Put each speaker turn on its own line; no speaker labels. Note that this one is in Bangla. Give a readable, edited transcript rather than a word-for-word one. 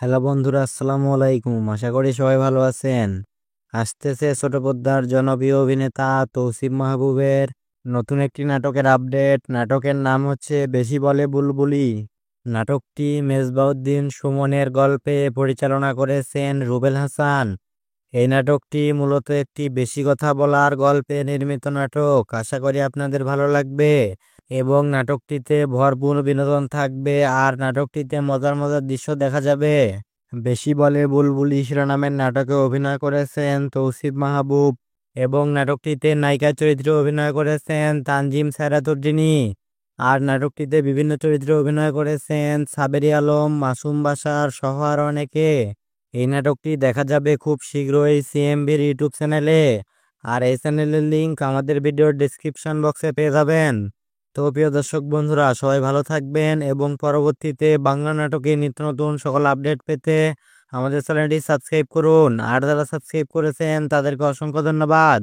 হ্যালো বন্ধুরা, আসসালামু আলাইকুম। আশা করি সবাই ভালো আছেন। আসতেছে ছোট পর্দার জনপ্রিয় অভিনেতা তৌসিফ মাহবুবের নতুন একটি নাটকের আপডেট। নাটকের নাম হচ্ছে বেশি বলে বুলবুলি। নাটকটি মেজবাউদ্দিন সুমনের গল্পে পরিচালনা করেছেন রুবেল হাসান। এই নাটকটি মূলত একটি বেশি কথা বলার গল্পে নির্মিত নাটক। আশা করি আপনাদের ভালো লাগবে এবং নাটকটিতে ভরপুর বিনোদন থাকবে আর নাটকটিতে মজার মজার দৃশ্য দেখা যাবে। বেশি বলে বুলবুলি শিরোনামের নাটকে অভিনয় করেছেন তৌসিফ মাহবুব এবং নাটকটিতে নায়িকা চরিত্রে অভিনয় করেছেন তানজিম সায়রাতুদ্দিনী। আর নাটকটিতে বিভিন্ন চরিত্রে অভিনয় করেছেন সাবেরি আলম, মাসুম বাশার সহ আরও অনেকে। এই নাটকটি দেখা যাবে খুব শীঘ্রই সিএমবির ইউটিউব চ্যানেলে। আর এই চ্যানেলের লিংক আমাদের ভিডিওর ডেসক্রিপশন বক্সে পেয়ে যাবেন। তো প্রিয় দর্শক বন্ধুরা, সবাই ভালো থাকবেন এবং পরবর্তীতে বাংলা নাটকে নিত্য নতুন সকল আপডেট পেতে আমাদের চ্যানেলটি সাবস্ক্রাইব করুন। আর যারা সাবস্ক্রাইব করেছেন তাদেরকে অসংখ্য ধন্যবাদ।